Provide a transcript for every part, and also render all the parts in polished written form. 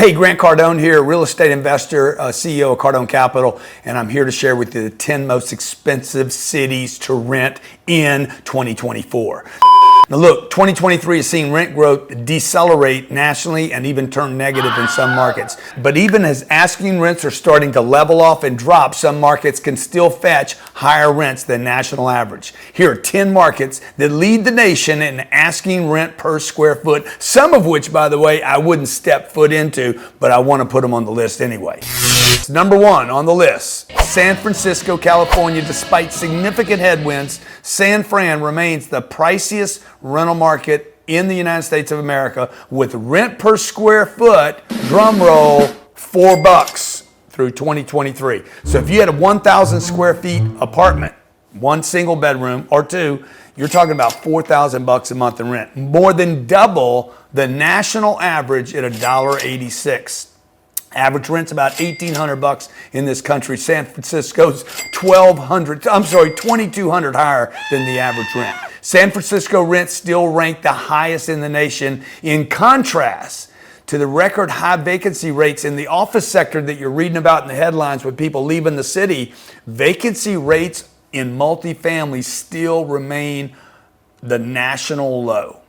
Hey, Grant Cardone here, real estate investor, CEO of Cardone Capital, and I'm here to share with you the 10 most expensive cities to rent in 2024. Now look, 2023 is seeing rent growth decelerate nationally and even turn negative in some markets. But even as asking rents are starting to level off and drop, some markets can still fetch higher rents than national average. Here are 10 markets that lead the nation in asking rent per square foot, some of which, by the way, I wouldn't step foot into, but I want to put them on the list anyway. Number one on the list, San Francisco, California. Despite significant headwinds, San Fran remains the priciest rental market in the United States of America, with rent per square foot, drum roll, $4 through 2023. So if you had a 1,000 square feet apartment, one single bedroom or two, you're talking about $4,000 a month in rent, more than double the national average at $1.86. Average rent's about $1,800 in this country. San Francisco's $2,200 higher than the average rent. San Francisco rents still rank the highest in the nation. In contrast to the record high vacancy rates in the office sector that you're reading about in the headlines with people leaving the city, vacancy rates in multifamily still remain the national low.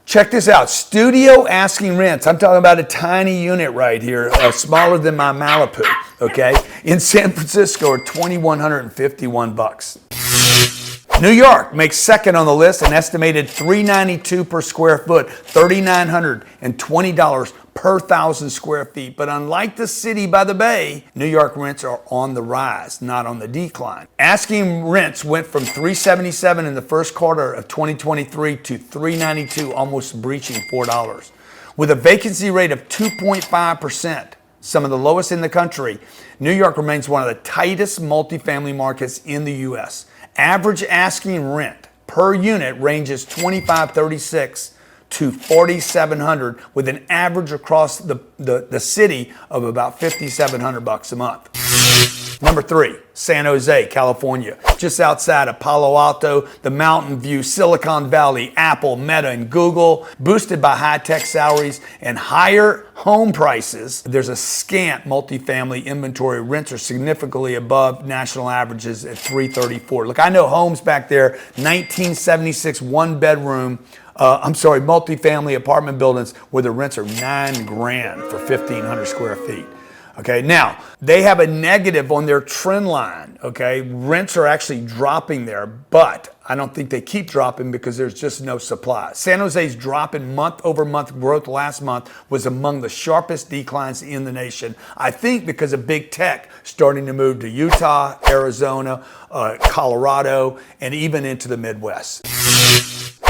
Check this out, studio asking rents. I'm talking about a tiny unit right here, smaller than my Malibu, okay? In San Francisco are $2,151. New York makes second on the list, an estimated $392 per square foot, $3,920 per 1,000 square feet. But unlike the city by the bay, New York rents are on the rise, not on the decline. Asking rents went from $377 in the first quarter of 2023 to $392, almost breaching $4. With a vacancy rate of 2.5%, some of the lowest in the country, New York remains one of the tightest multifamily markets in the U.S. Average asking rent per unit ranges $2,536 to $4,700, with an average across the city of about $5,700 a month. Number three, San Jose, California. Just outside of Palo Alto, the Mountain View, Silicon Valley, Apple, Meta, and Google, boosted by high-tech salaries and higher home prices. There's a scant multifamily inventory. Rents are significantly above national averages at $334. Look, I know homes back there, 1976 one-bedroom, multifamily apartment buildings where the rents are $9,000 for 1,500 square feet. Okay, now they have a negative on their trend line. Okay, rents are actually dropping there, but I don't think they keep dropping because there's just no supply. San Jose's drop in month-over-month growth last month was among the sharpest declines in the nation. I think because of big tech starting to move to Utah, Arizona, Colorado, and even into the Midwest.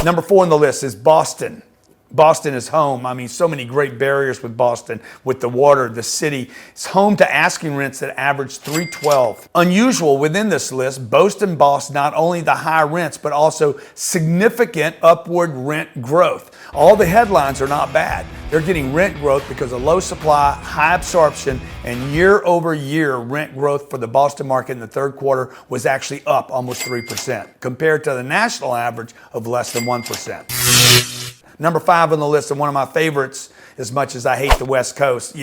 Number four on the list is Boston. Boston is home. I mean, so many great barriers with Boston, with the water, the city. It's home to asking rents that average $312. Unusual within this list, Boston boasts not only the high rents, but also significant upward rent growth. All the headlines are not bad. They're getting rent growth because of low supply, high absorption, and year-over-year rent growth for the Boston market in the third quarter was actually up almost 3%, compared to the national average of less than 1%. Number five on the list, and one of my favorites, as much as I hate the West Coast,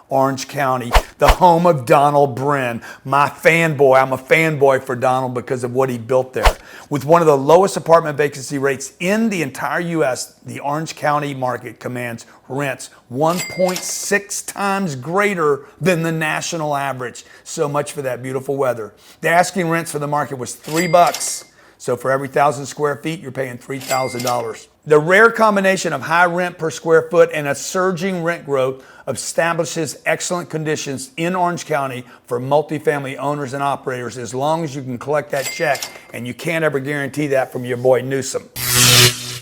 Orange County, the home of Donald Bren, my fanboy. I'm a fanboy for Donald because of what he built there. With one of the lowest apartment vacancy rates in the entire U.S., the Orange County market commands rents 1.6 times greater than the national average. So much for that beautiful weather. The asking rents for the market was $3. So for every 1,000 square feet, you're paying $3,000. The rare combination of high rent per square foot and a surging rent growth establishes excellent conditions in Orange County for multifamily owners and operators, as long as you can collect that check, and you can't ever guarantee that from your boy Newsom.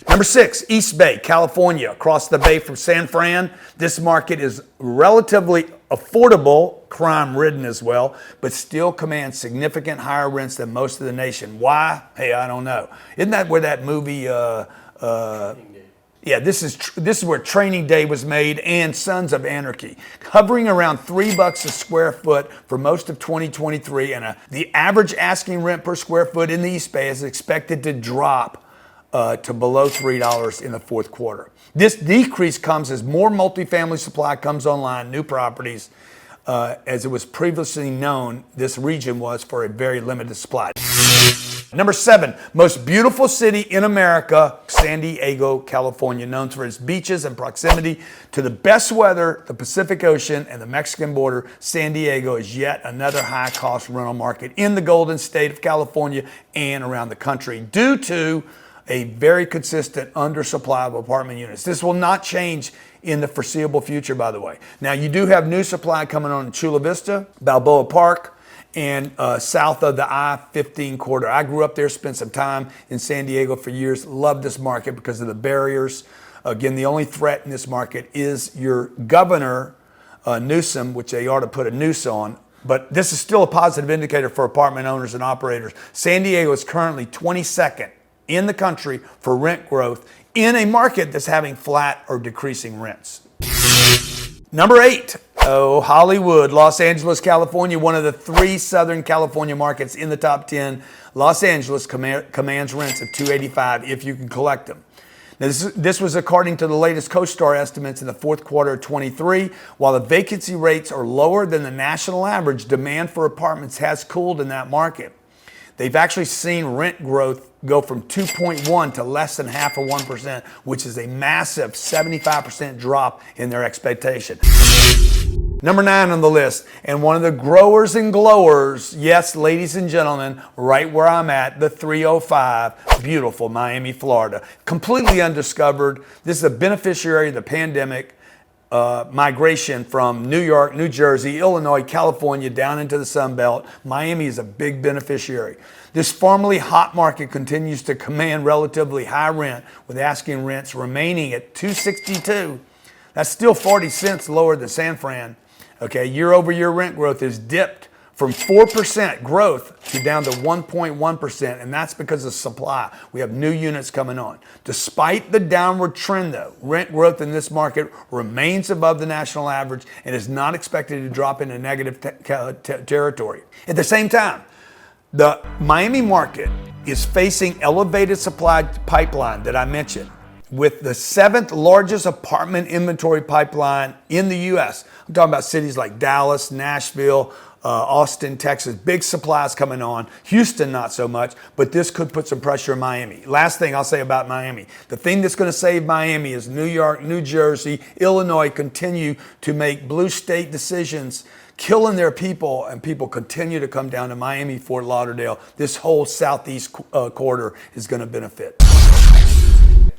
Number six, East Bay, California, across the bay from San Fran. This market is relatively affordable, crime-ridden as well, but still commands significant higher rents than most of the nation. Why? Hey, I don't know. Isn't that where that movie, this is where Training Day was made, and Sons of Anarchy. Hovering around $3 a square foot for most of 2023, and the average asking rent per square foot in the East Bay is expected to drop to below $3 in the fourth quarter. This decrease comes as more multifamily supply comes online, new properties. As it was previously known, this region was for a very limited supply. Number 7, most beautiful city in America, San Diego, California, known for its beaches and proximity to the best weather, the Pacific Ocean, and the Mexican border. San Diego is yet another high-cost rental market in the Golden State of California and around the country due to a very consistent undersupply of apartment units. This will not change in the foreseeable future, by the way. Now, you do have new supply coming on in Chula Vista, Balboa Park, and south of the I-15 corridor. I grew up there, spent some time in San Diego for years, loved this market because of the barriers. Again, the only threat in this market is your governor, Newsom, which they ought to put a noose on. But this is still a positive indicator for apartment owners and operators. San Diego is currently 22nd in the country for rent growth in a market that's having flat or decreasing rents. Number 8, Hollywood, Los Angeles, California, one of the 3 Southern California markets in the top 10. Los Angeles commands rents of $285 if you can collect them. Now, this was according to the latest CoStar estimates in the fourth quarter of 23. While the vacancy rates are lower than the national average, demand for apartments has cooled in that market. They've actually seen rent growth go from 2.1 to less than half of 1%, which is a massive 75% drop in their expectation. Number 9 on the list, and one of the growers and glowers, yes, ladies and gentlemen, right where I'm at, the 305, beautiful Miami, Florida. Completely undiscovered. This is a beneficiary of the pandemic. Migration from New York, New Jersey, Illinois, California, down into the Sun Belt. Miami is a big beneficiary. This formerly hot market continues to command relatively high rent, with asking rents remaining at $262. That's still 40 cents lower than San Fran. Okay, year-over-year rent growth has dipped from 4% growth to down to 1.1%, and that's because of supply. We have new units coming on. Despite the downward trend, though, rent growth in this market remains above the national average and is not expected to drop into negative territory. At the same time, the Miami market is facing elevated supply pipeline that I mentioned, with the 7th largest apartment inventory pipeline in the U.S. I'm talking about cities like Dallas, Nashville, Austin, Texas, big supplies coming on. Houston, not so much, but this could put some pressure on Miami. Last thing I'll say about Miami. The thing that's going to save Miami is New York, New Jersey, Illinois continue to make blue state decisions, killing their people, and people continue to come down to Miami, Fort Lauderdale. This whole southeast corridor is going to benefit.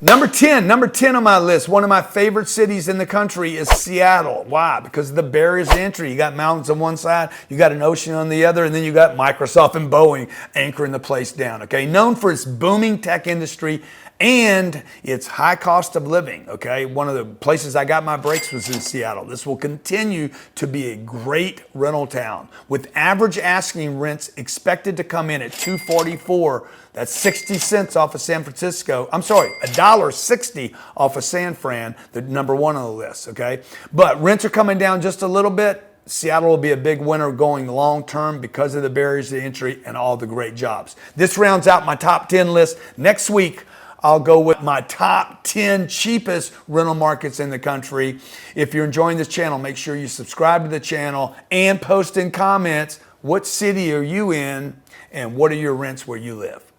Number 10 on my list, one of my favorite cities in the country is Seattle. Why? Because of the barriers to entry. You got mountains on one side, you got an ocean on the other, and then you got Microsoft and Boeing anchoring the place down. Okay, known for its booming tech industry and its high cost of living. Okay, one of the places I got my breaks was in Seattle. This will continue to be a great rental town, with average asking rents expected to come in at $244. That's 60 cents off of San Francisco. I'm sorry, $1.60 off of San Fran, the number 1 on the list. Okay, but rents are coming down just a little bit. Seattle will be a big winner going long term because of the barriers to entry and all the great jobs. This rounds out my top 10 list. Next week, I'll go with my top 10 cheapest rental markets in the country. If you're enjoying this channel, make sure you subscribe to the channel and post in comments, what city are you in and what are your rents where you live?